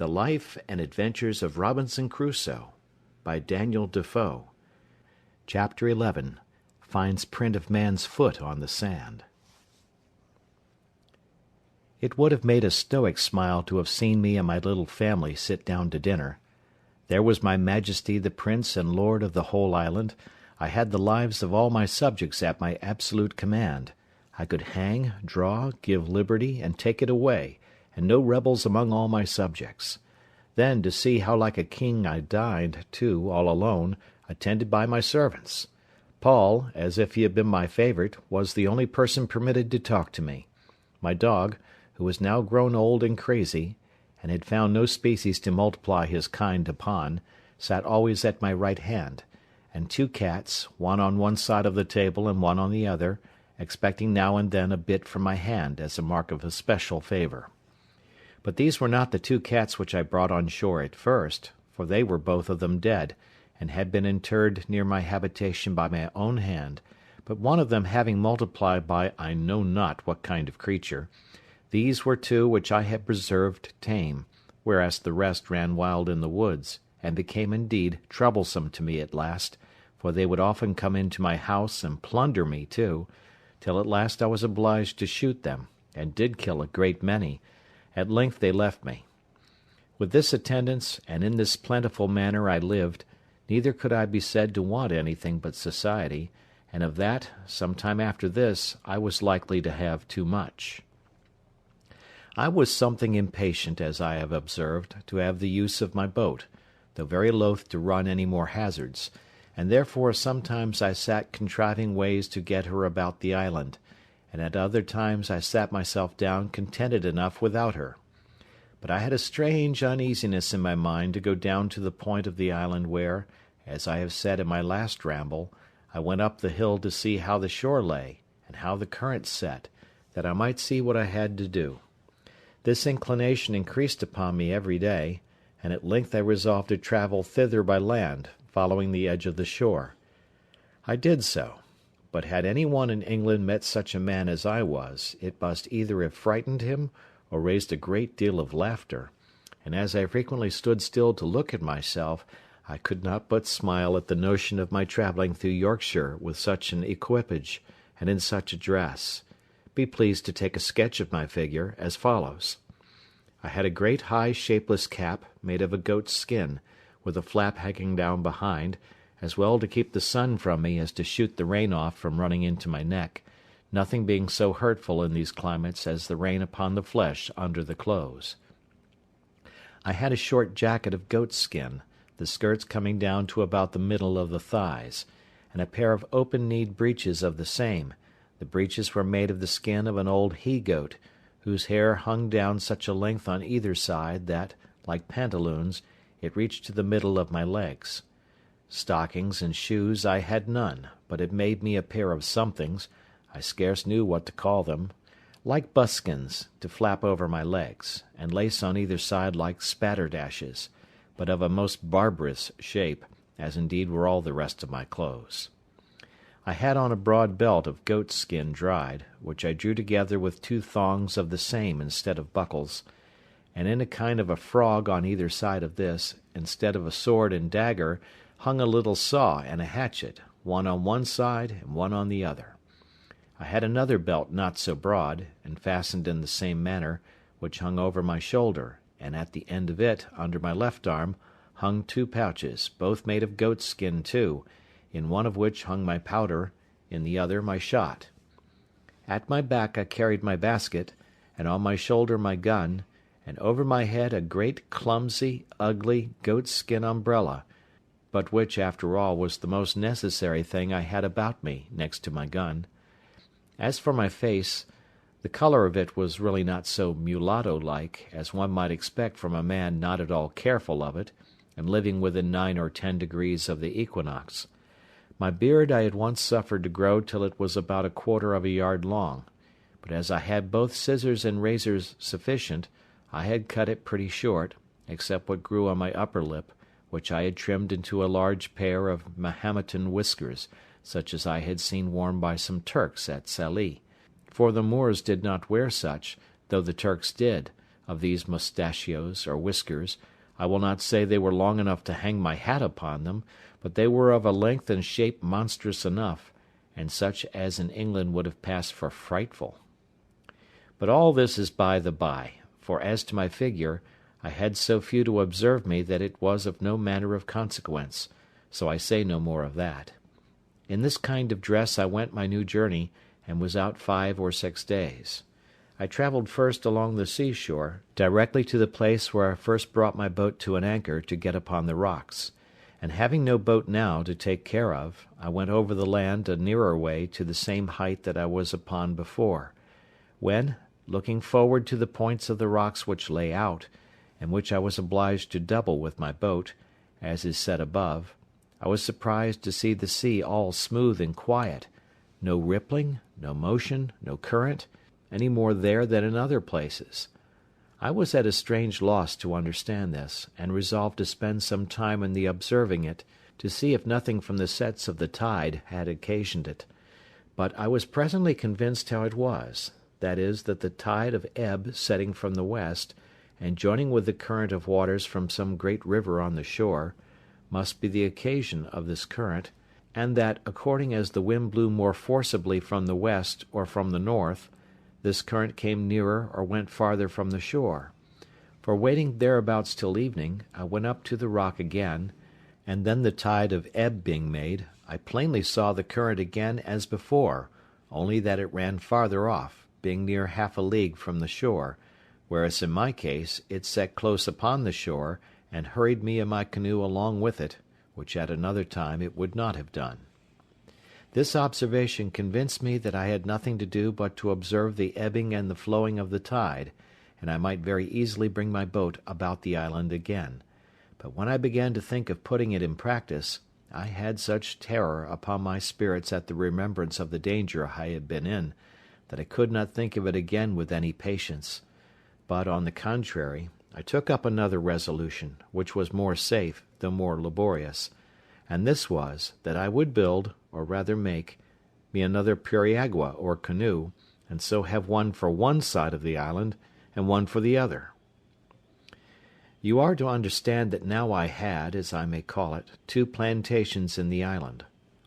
The Life and Adventures of Robinson Crusoe, by Daniel Defoe. Chapter 11. Finds print of man's foot on the sand. It would have made a stoic smile to have seen me and my little family sit down to dinner. There was my Majesty the Prince and Lord of the whole island. I had the lives of all my subjects at my absolute command. I could hang, draw, give liberty, and take it away, and no rebels among all my subjects. Then to see how like a king I dined, too, all alone, attended by my servants. Paul, as if he had been my favourite, was the only person permitted to talk to me. My dog, who was now grown old and crazy, and had found no species to multiply his kind upon, sat always at my right hand, and two cats, one on one side of the table and one on the other, expecting now and then a bit from my hand as a mark of especial favour. But these were not the two cats which I brought on shore at first, for they were both of them dead, and had been interred near my habitation by my own hand, but one of them having multiplied by I know not what kind of creature. These were two which I had preserved tame, whereas the rest ran wild in the woods, and became indeed troublesome to me at last, for they would often come into my house and plunder me too, till at last I was obliged to shoot them, and did kill a great many. At length they left me. With this attendance, and in this plentiful manner I lived, neither could I be said to want anything but society, and of that, some time after this, I was likely to have too much. I was something impatient, as I have observed, to have the use of my boat, though very loath to run any more hazards, and therefore sometimes I sat contriving ways to get her about the island, and at other times I sat myself down contented enough without her. But I had a strange uneasiness in my mind to go down to the point of the island where, as I have said in my last ramble, I went up the hill to see how the shore lay, and how the current set, that I might see what I had to do. This inclination increased upon me every day, and at length I resolved to travel thither by land, following the edge of the shore. I did so. But had any one in England met such a man as I was, it must either have frightened him or raised a great deal of laughter, and as I frequently stood still to look at myself, I could not but smile at the notion of my travelling through Yorkshire with such an equipage, and in such a dress. Be pleased to take a sketch of my figure, as follows. I had a great high shapeless cap, made of a goat's skin, with a flap hanging down behind, as well to keep the sun from me as to shoot the rain off from running into my neck, nothing being so hurtful in these climates as the rain upon the flesh under the clothes. I had a short jacket of goat's skin, the skirts coming down to about the middle of the thighs, and a pair of open-kneed breeches of the same. The breeches were made of the skin of an old he-goat, whose hair hung down such a length on either side that, like pantaloons, it reached to the middle of my legs. Stockings and shoes I had none, but had made me a pair of somethings, I scarce knew what to call them, like buskins, to flap over my legs, and lace on either side like spatterdashes, but of a most barbarous shape, as indeed were all the rest of my clothes. I had on a broad belt of goat's skin dried, which I drew together with two thongs of the same instead of buckles, and in a kind of a frog on either side of this, instead of a sword and dagger, hung a little saw and a hatchet, one on one side and one on the other. I had another belt not so broad, and fastened in the same manner, which hung over my shoulder, and at the end of it, under my left arm, hung two pouches, both made of goat's skin too, in one of which hung my powder, in the other my shot. At my back I carried my basket, and on my shoulder my gun, and over my head a great clumsy, ugly, goat's skin umbrella, but which, after all, was the most necessary thing I had about me, next to my gun. As for my face, the colour of it was really not so mulatto-like as one might expect from a man not at all careful of it, and living within 9 or 10 degrees of the equinox. My beard I had once suffered to grow till it was about 1/4 of a yard long, but as I had both scissors and razors sufficient, I had cut it pretty short, except what grew on my upper lip, which I had trimmed into a large pair of Mahometan whiskers, such as I had seen worn by some Turks at Sallee, for the Moors did not wear such, though the Turks did, of these mustachios or whiskers. I will not say they were long enough to hang my hat upon them, but they were of a length and shape monstrous enough, and such as in England would have passed for frightful. But all this is by the by, for as to my figure, I had so few to observe me that it was of no manner of consequence, so I say no more of that. In this kind of dress I went my new journey, and was out 5 or 6 days. I travelled first along the seashore, directly to the place where I first brought my boat to an anchor to get upon the rocks, and having no boat now to take care of, I went over the land a nearer way to the same height that I was upon before, when, looking forward to the points of the rocks which lay out, and which I was obliged to double with my boat, as is said above, I was surprised to see the sea all smooth and quiet, no rippling, no motion, no current, any more there than in other places. I was at a strange loss to understand this, and resolved to spend some time in the observing it, to see if nothing from the sets of the tide had occasioned it. But I was presently convinced how it was, that is, that the tide of ebb setting from the west, and joining with the current of waters from some great river on the shore, must be the occasion of this current, and that, according as the wind blew more forcibly from the west or from the north, this current came nearer or went farther from the shore. For waiting thereabouts till evening, I went up to the rock again, and then the tide of ebb being made, I plainly saw the current again as before, only that it ran farther off, being near half a league from the shore, whereas in my case it set close upon the shore, and hurried me and my canoe along with it, which at another time it would not have done. This observation convinced me that I had nothing to do but to observe the ebbing and the flowing of the tide, and I might very easily bring my boat about the island again. But when I began to think of putting it in practice, I had such terror upon my spirits at the remembrance of the danger I had been in, that I could not think of it again with any patience. But, on the contrary, I took up another resolution, which was more safe, though more laborious, and this was, that I would build, or rather make, me another periagua or canoe, and so have one for one side of the island, and one for the other. You are to understand that now I had, as I may call it, 2 plantations in the island,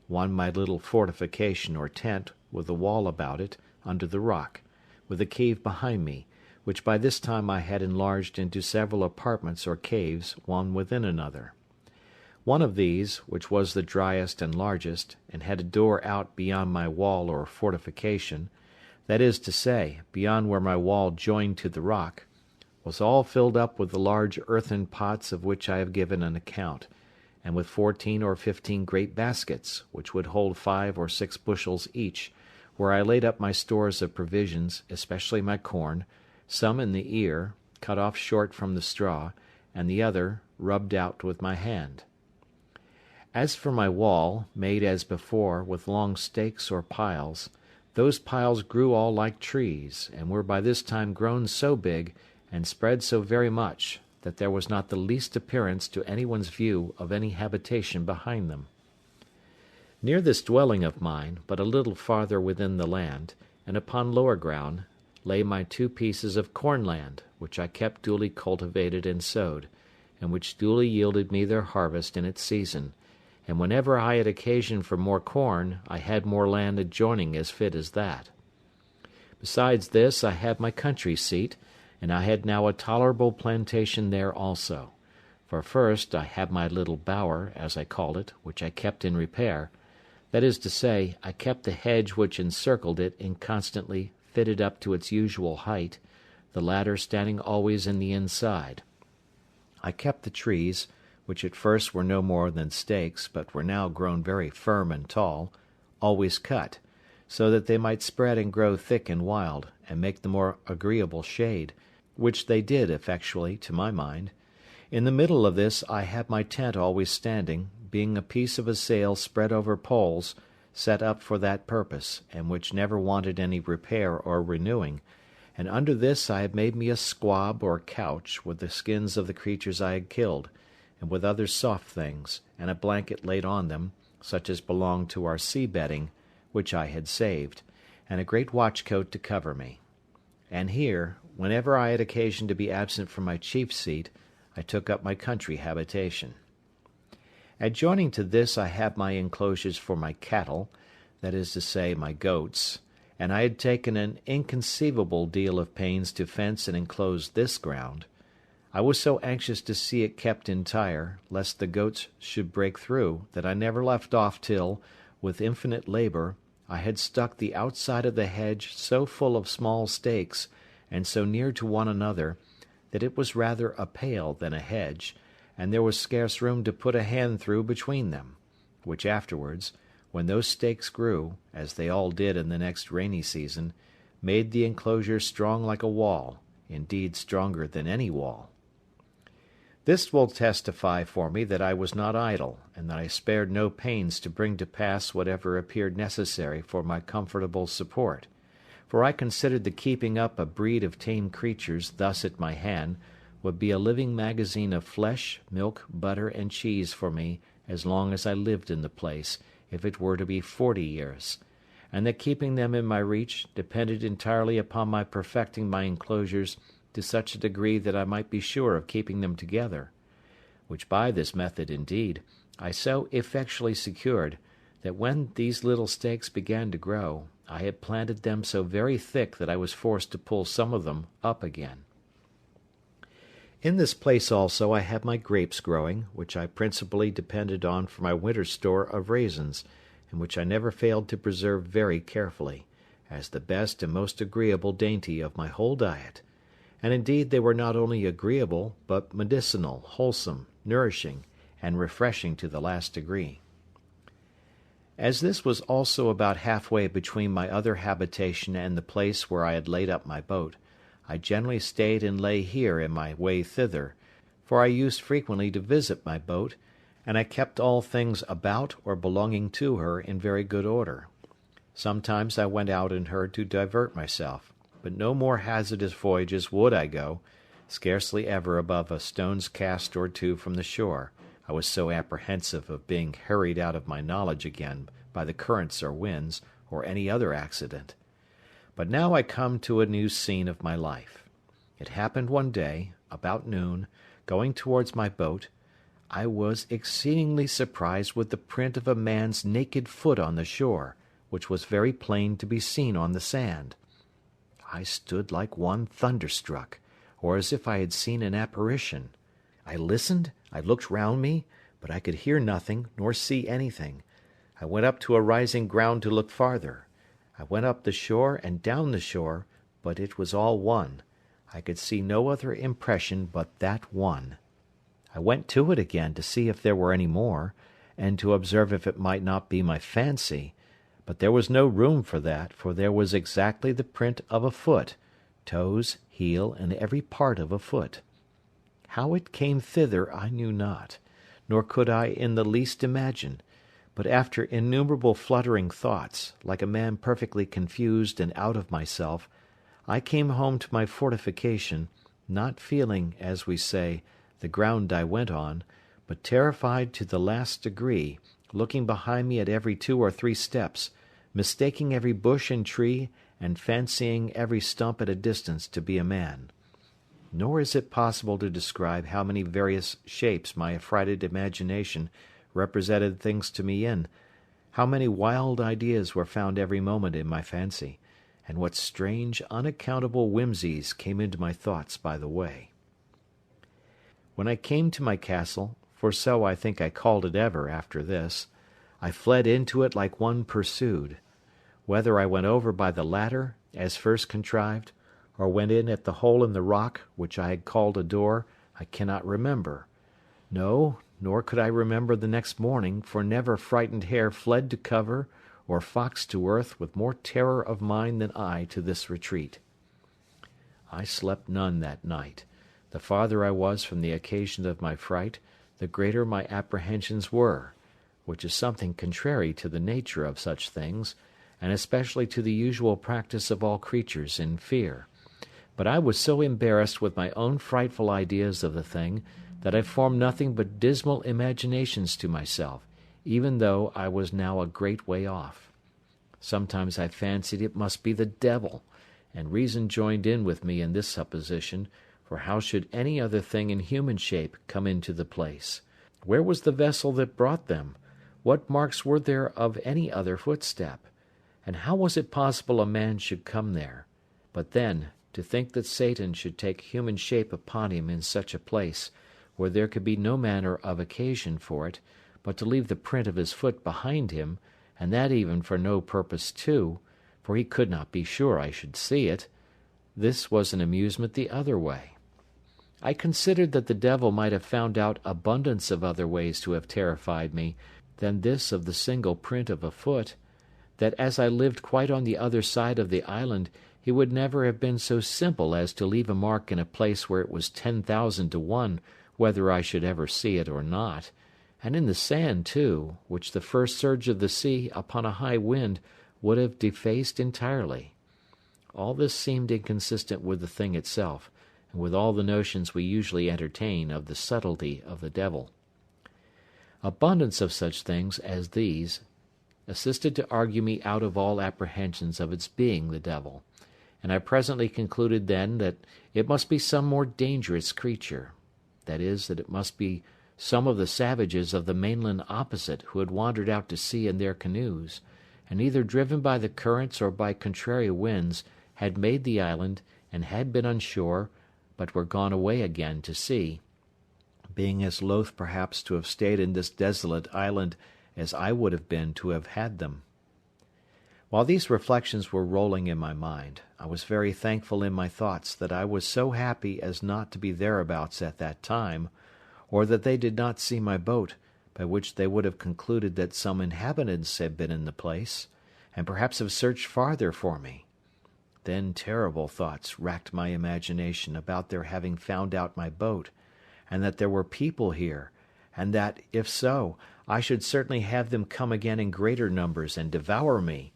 one my little fortification or tent, with a wall about it, under the rock, with a cave behind me, which by this time I had enlarged into several apartments or caves, one within another. One of these, which was the driest and largest, and had a door out beyond my wall or fortification, that is to say, beyond where my wall joined to the rock, was all filled up with the large earthen pots of which I have given an account, and with 14 or 15 great baskets, which would hold 5 or 6 bushels each, where I laid up my stores of provisions, especially my corn, some in the ear, cut off short from the straw, and the other rubbed out with my hand. As for my wall, made as before, with long stakes or piles, those piles grew all like trees, and were by this time grown so big, and spread so very much, that there was not the least appearance to any one's view of any habitation behind them. Near this dwelling of mine, but a little farther within the land, and upon lower ground, lay my 2 pieces of corn land, which I kept duly cultivated and sowed, and which duly yielded me their harvest in its season, and whenever I had occasion for more corn, I had more land adjoining as fit as that. Besides this, I had my country seat, and I had now a tolerable plantation there also. For first, I had my little bower, as I called it, which I kept in repair; that is to say, I kept the hedge which encircled it constantly fitted up to its usual height, the ladder standing always in the inside. I kept the trees, which at first were no more than stakes, but were now grown very firm and tall, always cut, so that they might spread and grow thick and wild, and make the more agreeable shade, which they did effectually, to my mind. In the middle of this I had my tent always standing, being a piece of a sail spread over poles, set up for that purpose, and which never wanted any repair or renewing, and under this I had made me a squab or couch with the skins of the creatures I had killed, and with other soft things, and a blanket laid on them, such as belonged to our sea bedding, which I had saved, and a great watchcoat to cover me. And here, whenever I had occasion to be absent from my chief seat, I took up my country habitation. Adjoining to this I had my enclosures for my cattle, that is to say, my goats, and I had taken an inconceivable deal of pains to fence and enclose this ground. I was so anxious to see it kept entire, lest the goats should break through, that I never left off till, with infinite labour, I had stuck the outside of the hedge so full of small stakes, and so near to one another, that it was rather a pale than a hedge, and there was scarce room to put a hand through between them, which afterwards, when those stakes grew, as they all did in the next rainy season, made the enclosure strong like a wall, indeed stronger than any wall. This will testify for me that I was not idle, and that I spared no pains to bring to pass whatever appeared necessary for my comfortable support, for I considered the keeping up a breed of tame creatures thus at my hand would be a living magazine of flesh, milk, butter, and cheese for me as long as I lived in the place, if it were to be 40 years, and that keeping them in my reach depended entirely upon my perfecting my enclosures to such a degree that I might be sure of keeping them together, which by this method, indeed, I so effectually secured, that when these little stakes began to grow, I had planted them so very thick that I was forced to pull some of them up again. In this place also I had my grapes growing, which I principally depended on for my winter store of raisins, and which I never failed to preserve very carefully, as the best and most agreeable dainty of my whole diet. And indeed they were not only agreeable, but medicinal, wholesome, nourishing, and refreshing to the last degree. As this was also about half-way between my other habitation and the place where I had laid up my boat, I generally stayed and lay here in my way thither, for I used frequently to visit my boat, and I kept all things about or belonging to her in very good order. Sometimes I went out in her to divert myself, but no more hazardous voyages would I go, scarcely ever above a stone's cast or two from the shore, I was so apprehensive of being hurried out of my knowledge again by the currents or winds, or any other accident. But now I come to a new scene of my life. It happened one day, about noon, going towards my boat, I was exceedingly surprised with the print of a man's naked foot on the shore, which was very plain to be seen on the sand. I stood like one thunderstruck, or as if I had seen an apparition. I listened, I looked round me, but I could hear nothing, nor see anything. I went up to a rising ground to look farther. I went up the shore and down the shore, but it was all one. I could see no other impression but that one. I went to it again to see if there were any more, and to observe if it might not be my fancy, but there was no room for that, for there was exactly the print of a foot, toes, heel, and every part of a foot. How it came thither I knew not, nor could I in the least imagine, but after innumerable fluttering thoughts, like a man perfectly confused and out of myself, I came home to my fortification, not feeling, as we say, the ground I went on, but terrified to the last degree, looking behind me at every 2 or 3 steps, mistaking every bush and tree, and fancying every stump at a distance to be a man. Nor is it possible to describe how many various shapes my affrighted imagination represented things to me in, how many wild ideas were found every moment in my fancy, and what strange, unaccountable whimsies came into my thoughts by the way. When I came to my castle, for so I think I called it ever after this, I fled into it like one pursued. Whether I went over by the ladder, as first contrived, or went in at the hole in the rock, which I had called a door, I cannot remember. No, nor could I remember the next morning, for never frightened hare fled to cover, or fox to earth, with more terror of mind than I to this retreat. I slept none that night. The farther I was from the occasion of my fright, the greater my apprehensions were, which is something contrary to the nature of such things, and especially to the usual practice of all creatures in fear. But I was so embarrassed with my own frightful ideas of the thing, that I formed nothing but dismal imaginations to myself, even though I was now a great way off. Sometimes I fancied it must be the devil, and reason joined in with me in this supposition, for how should any other thing in human shape come into the place? Where was the vessel that brought them? What marks were there of any other footstep? And how was it possible a man should come there? But then, to think that Satan should take human shape upon him in such a place, where there could be no manner of occasion for it, but to leave the print of his foot behind him, and that even for no purpose too, for he could not be sure I should see it, this was an amusement the other way. I considered that the devil might have found out abundance of other ways to have terrified me than this of the single print of a foot, that as I lived quite on the other side of the island, he would never have been so simple as to leave a mark in a place where it was 10,000 to 1 whether I should ever see it or not, and in the sand too, which the first surge of the sea upon a high wind would have defaced entirely. All this seemed inconsistent with the thing itself, and with all the notions we usually entertain of the subtlety of the devil. Abundance of such things as these assisted to argue me out of all apprehensions of its being the devil, and I presently concluded then that it must be some more dangerous creature, that is, that it must be some of the savages of the mainland opposite who had wandered out to sea in their canoes, and either driven by the currents or by contrary winds had made the island and had been on shore, but were gone away again to sea, being as loath perhaps to have stayed in this desolate island as I would have been to have had them. While these reflections were rolling in my mind, I was very thankful in my thoughts that I was so happy as not to be thereabouts at that time, or that they did not see my boat, by which they would have concluded that some inhabitants had been in the place, and perhaps have searched farther for me. Then terrible thoughts racked my imagination about their having found out my boat, and that there were people here, and that, if so, I should certainly have them come again in greater numbers and devour me,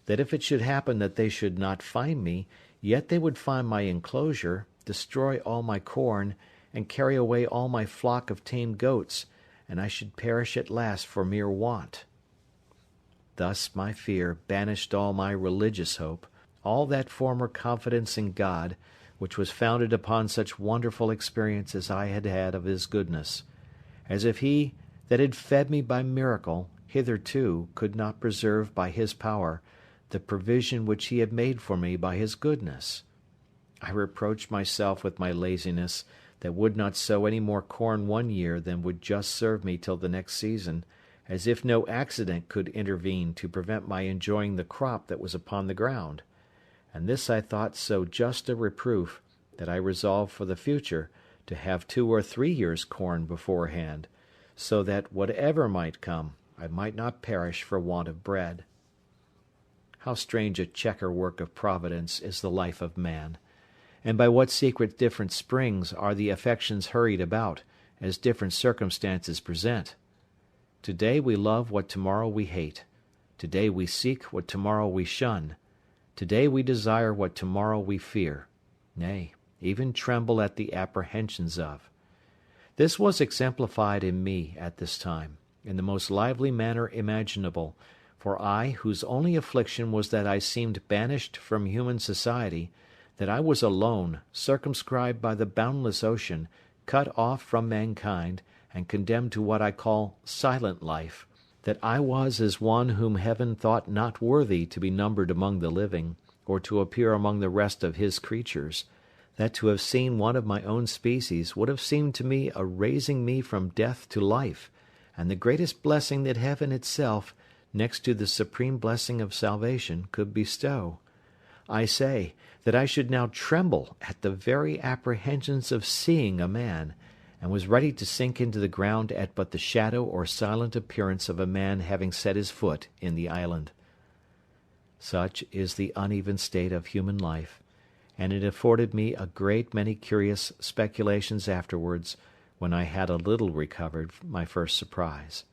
that if it should happen that they should not find me, yet they would find my enclosure, destroy all my corn, and carry away all my flock of tame goats, and I should perish at last for mere want. Thus my fear banished all my religious hope, all that former confidence in God, which was founded upon such wonderful experience as I had had of his goodness, as if he that had fed me by miracle hitherto could not preserve by his power the provision which he had made for me by his goodness. I reproached myself with my laziness, that would not sow any more corn one year than would just serve me till the next season, as if no accident could intervene to prevent my enjoying the crop that was upon the ground. And this I thought so just a reproof, that I resolved for the future to have 2 or 3 years' corn beforehand, so that whatever might come, I might not perish for want of bread. How strange a chequer work of Providence is the life of man! And by what secret different springs are the affections hurried about, as different circumstances present! To-day we love what tomorrow we hate. To-day we seek what tomorrow we shun. To-day we desire what tomorrow we fear, nay, even tremble at the apprehensions of. This was exemplified in me at this time, in the most lively manner imaginable, for I, whose only affliction was that I seemed banished from human society, that I was alone, circumscribed by the boundless ocean, cut off from mankind, and condemned to what I call silent life, that I was as one whom heaven thought not worthy to be numbered among the living, or to appear among the rest of his creatures, that to have seen one of my own species would have seemed to me a raising me from death to life, and the greatest blessing that heaven itself, next to the supreme blessing of salvation, could bestow. I say, that I should now tremble at the very apprehensions of seeing a man, and was ready to sink into the ground at but the shadow or silent appearance of a man having set his foot in the island. Such is the uneven state of human life, and it afforded me a great many curious speculations afterwards, when I had a little recovered my first surprise.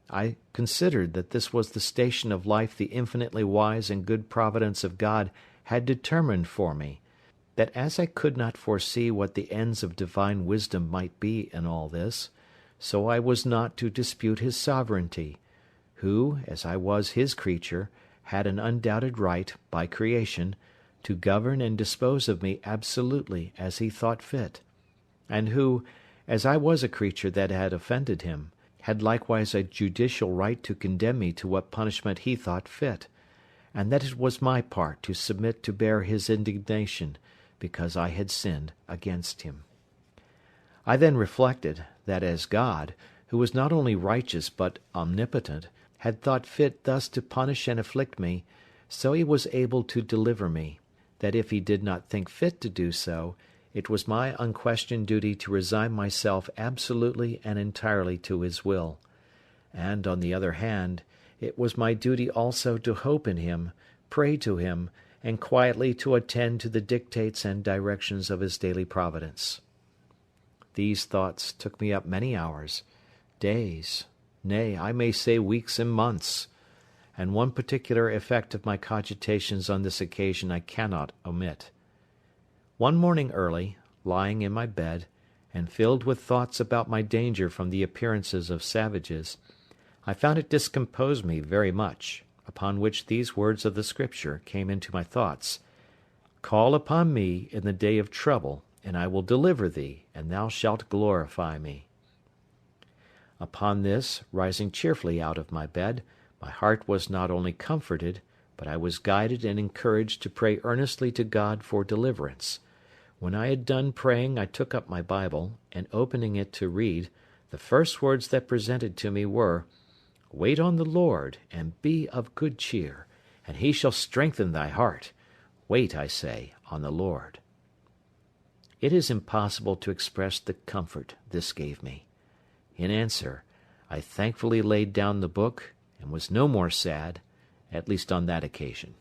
I considered that this was the station of life the infinitely wise and good providence of God had determined for me, that as I could not foresee what the ends of divine wisdom might be in all this, so I was not to dispute his sovereignty, who, as I was his creature, had an undoubted right, by creation, to govern and dispose of me absolutely as he thought fit, and who, as I was a creature that had offended him, had likewise a judicial right to condemn me to what punishment he thought fit, and that it was my part to submit to bear his indignation, because I had sinned against him. I then reflected, that as God, who was not only righteous but omnipotent, had thought fit thus to punish and afflict me, so he was able to deliver me, that if he did not think fit to do so, it was my unquestioned duty to resign myself absolutely and entirely to his will; and, on the other hand, it was my duty also to hope in him, pray to him, and quietly to attend to the dictates and directions of his daily providence. These thoughts took me up many hours, days, nay, I may say weeks and months, and one particular effect of my cogitations on this occasion I cannot omit. One morning early, lying in my bed, and filled with thoughts about my danger from the appearances of savages, I found it discomposed me very much, upon which these words of the Scripture came into my thoughts: "Call upon me in the day of trouble, and I will deliver thee, and thou shalt glorify me." Upon this, rising cheerfully out of my bed, my heart was not only comforted, but I was guided and encouraged to pray earnestly to God for deliverance. When I had done praying, I took up my Bible, and opening it to read, the first words that presented to me were, "Wait on the Lord, and be of good cheer, and he shall strengthen thy heart. Wait, I say, on the Lord." It is impossible to express the comfort this gave me. In answer, I thankfully laid down the book, and was no more sad, at least on that occasion.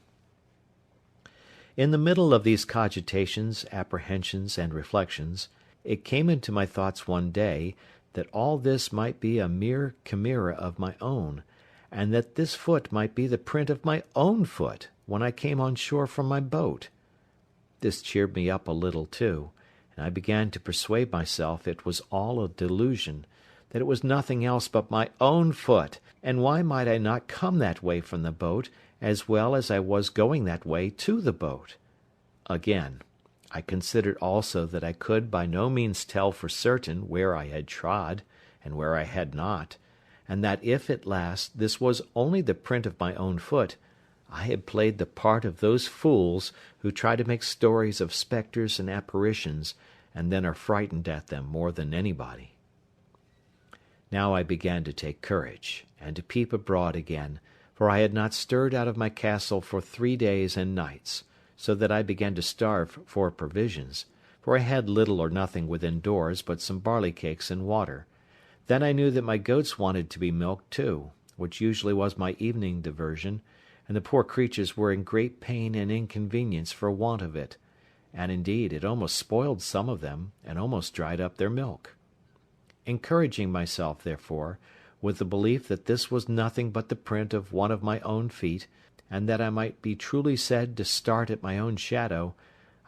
In the middle of these cogitations, apprehensions, and reflections, it came into my thoughts one day that all this might be a mere chimera of my own, and that this foot might be the print of my own foot when I came on shore from my boat. This cheered me up a little too, and I began to persuade myself it was all a delusion, that it was nothing else but my own foot, and why might I not come that way from the boat, as well as I was going that way to the boat? Again, I considered also that I could by no means tell for certain where I had trod, and where I had not, and that if at last this was only the print of my own foot, I had played the part of those fools who try to make stories of spectres and apparitions, and then are frightened at them more than anybody. Now I began to take courage, and to peep abroad again, for I had not stirred out of my castle for 3 days and nights, so that I began to starve for provisions, for I had little or nothing within doors but some barley cakes and water. Then I knew that my goats wanted to be milked too, which usually was my evening diversion, and the poor creatures were in great pain and inconvenience for want of it, and indeed it almost spoiled some of them, and almost dried up their milk. Encouraging myself, therefore, with the belief that this was nothing but the print of one of my own feet, and that I might be truly said to start at my own shadow,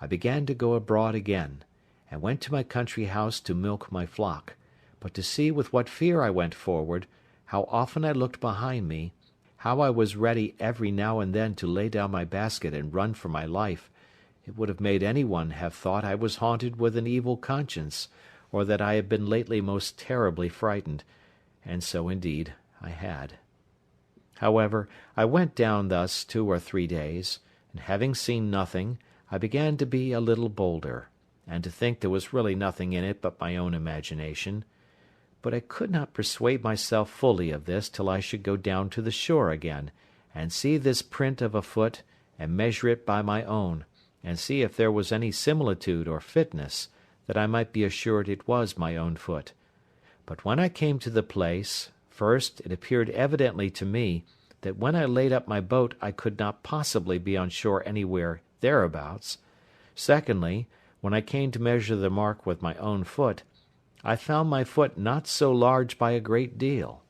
I began to go abroad again, and went to my country house to milk my flock, but to see with what fear I went forward, how often I looked behind me, how I was ready every now and then to lay down my basket and run for my life, it would have made any one have thought I was haunted with an evil conscience, or that I had been lately most terribly frightened, and so indeed I had. However, I went down thus 2 or 3 days, and having seen nothing, I began to be a little bolder, and to think there was really nothing in it but my own imagination. But I could not persuade myself fully of this till I should go down to the shore again, and see this print of a foot, and measure it by my own, and see if there was any similitude or fitness, that I might be assured it was my own foot. But when I came to the place, first, it appeared evidently to me that when I laid up my boat I could not possibly be on shore anywhere thereabouts. Secondly, when I came to measure the mark with my own foot, I found my foot not so large by a great deal.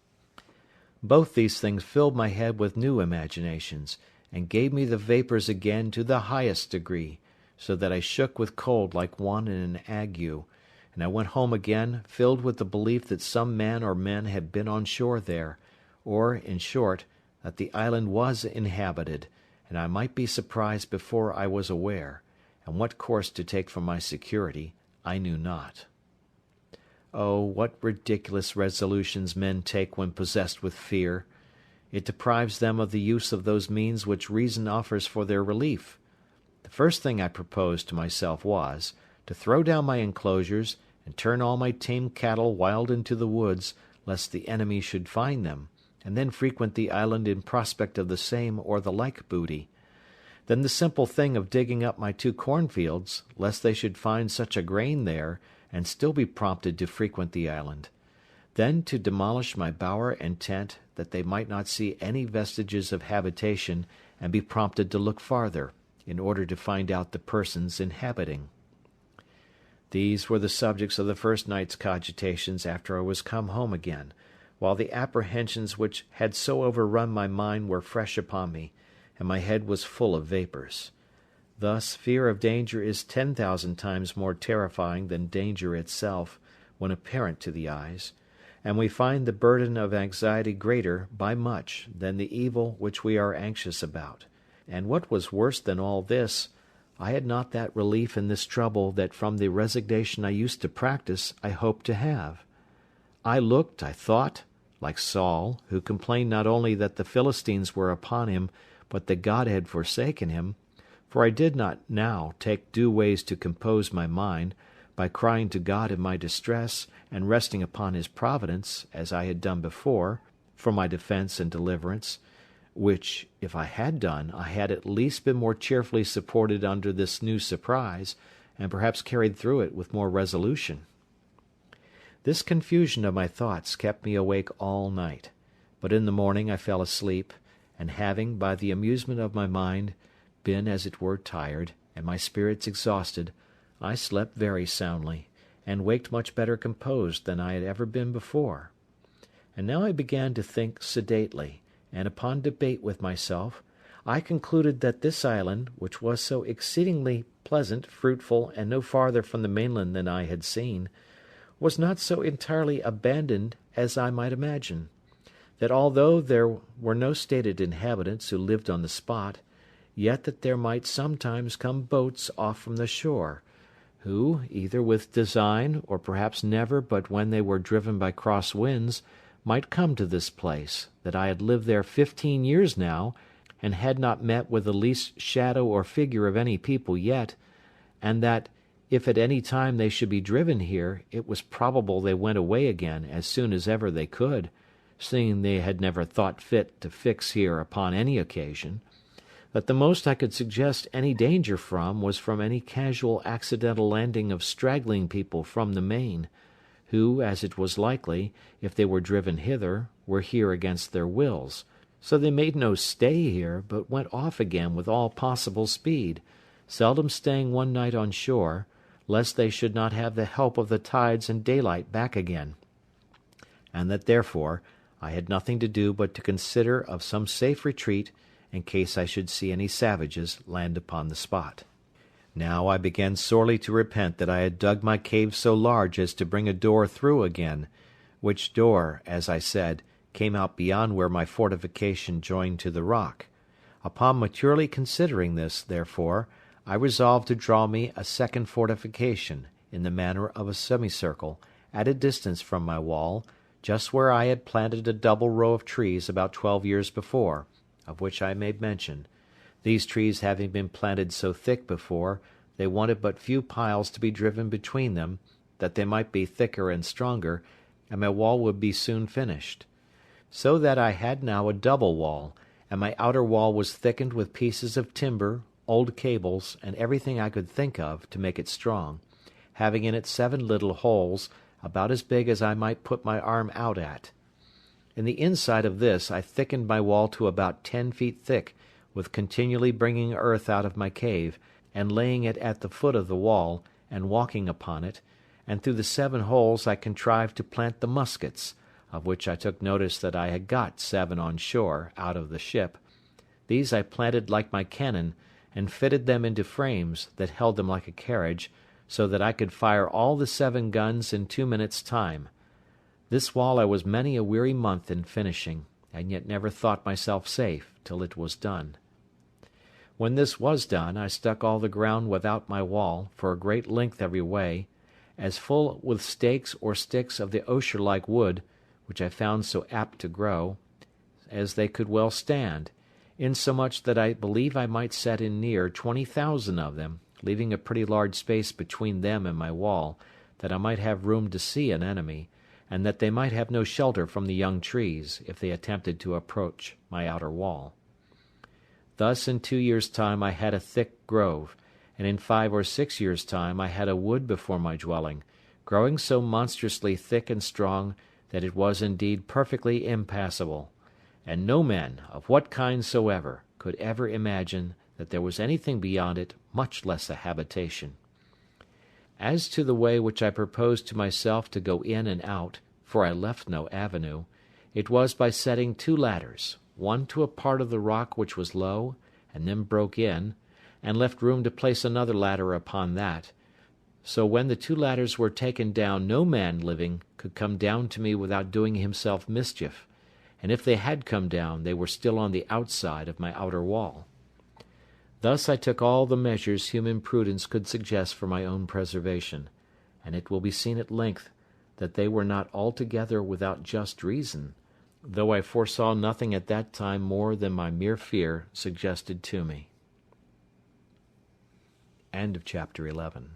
Both these things filled my head with new imaginations, and gave me the vapours again to the highest degree, so that I shook with cold like one in an ague, and I went home again filled with the belief that some man or men had been on shore there, or, in short, that the island was inhabited, and I might be surprised before I was aware, and what course to take for my security I knew not. Oh, what ridiculous resolutions men take when possessed with fear! It deprives them of the use of those means which reason offers for their relief. The first thing I proposed to myself was, to throw down my enclosures, and turn all my tame cattle wild into the woods, lest the enemy should find them, and then frequent the island in prospect of the same or the like booty. Then the simple thing of digging up my 2 cornfields, lest they should find such a grain there, and still be prompted to frequent the island. Then to demolish my bower and tent, that they might not see any vestiges of habitation, and be prompted to look farther, in order to find out the persons inhabiting. These were the subjects of the first night's cogitations after I was come home again, while the apprehensions which had so overrun my mind were fresh upon me, and my head was full of vapours. Thus fear of danger is 10,000 times more terrifying than danger itself, when apparent to the eyes, and we find the burden of anxiety greater, by much, than the evil which we are anxious about. And what was worse than all this, I had not that relief in this trouble that from the resignation I used to practise I hoped to have. I looked, I thought, like Saul, who complained not only that the Philistines were upon him, but that God had forsaken him, for I did not now take due ways to compose my mind, by crying to God in my distress, and resting upon his providence, as I had done before, for my defence and deliverance, which, if I had done, I had at least been more cheerfully supported under this new surprise, and perhaps carried through it with more resolution. This confusion of my thoughts kept me awake all night, but in the morning I fell asleep, and having, by the amusement of my mind, been as it were tired, and my spirits exhausted, I slept very soundly, and waked much better composed than I had ever been before. And now I began to think sedately, and upon debate with myself, I concluded that this island, which was so exceedingly pleasant, fruitful, and no farther from the mainland than I had seen, was not so entirely abandoned as I might imagine; that although there were no stated inhabitants who lived on the spot, yet that there might sometimes come boats off from the shore, who, either with design, or perhaps never but when they were driven by cross winds, might come to this place, that I had lived there 15 years now, and had not met with the least shadow or figure of any people yet, and that, if at any time they should be driven here, it was probable they went away again as soon as ever they could, seeing they had never thought fit to fix here upon any occasion; that the most I could suggest any danger from was from any casual accidental landing of straggling people from the main, who, as it was likely, if they were driven hither, were here against their wills; so they made no stay here, but went off again with all possible speed, seldom staying one night on shore, lest they should not have the help of the tides and daylight back again; and that therefore I had nothing to do but to consider of some safe retreat, in case I should see any savages land upon the spot. Now I began sorely to repent that I had dug my cave so large as to bring a door through again, which door, as I said, came out beyond where my fortification joined to the rock. Upon maturely considering this, therefore, I resolved to draw me a second fortification, in the manner of a semicircle, at a distance from my wall, just where I had planted a double row of trees about 12 years before, of which I made mention, these trees having been planted so thick before, they wanted but few piles to be driven between them, that they might be thicker and stronger, and my wall would be soon finished. So that I had now a double wall, and my outer wall was thickened with pieces of timber, old cables, and everything I could think of, to make it strong, having in it 7 little holes, about as big as I might put my arm out at. In the inside of this I thickened my wall to about 10 feet thick, with continually bringing earth out of my cave, and laying it at the foot of the wall, and walking upon it, and through the 7 holes I contrived to plant the muskets, of which I took notice that I had got 7 on shore, out of the ship. These I planted like my cannon, and fitted them into frames, that held them like a carriage, so that I could fire all the 7 guns in 2 minutes' time. This wall I was many a weary month in finishing, and yet never thought myself safe till it was done. When this was done, I stuck all the ground without my wall, for a great length every way, as full with stakes or sticks of the osier-like wood, which I found so apt to grow, as they could well stand, insomuch that I believe I might set in near 20,000 of them, leaving a pretty large space between them and my wall, that I might have room to see an enemy, and that they might have no shelter from the young trees, if they attempted to approach my outer wall. Thus in 2 years' time I had a thick grove, and in 5 or 6 years' time I had a wood before my dwelling, growing so monstrously thick and strong that it was indeed perfectly impassable, and no men, of what kind soever, could ever imagine that there was anything beyond it, much less a habitation. As to the way which I proposed to myself to go in and out, for I left no avenue, it was by setting 2 ladders, one to a part of the rock which was low, and then broke in, and left room to place another ladder upon that, so when the 2 ladders were taken down no man living could come down to me without doing himself mischief, and if they had come down they were still on the outside of my outer wall. Thus I took all the measures human prudence could suggest for my own preservation, and it will be seen at length that they were not altogether without just reason, though I foresaw nothing at that time more than my mere fear suggested to me. End of chapter 11.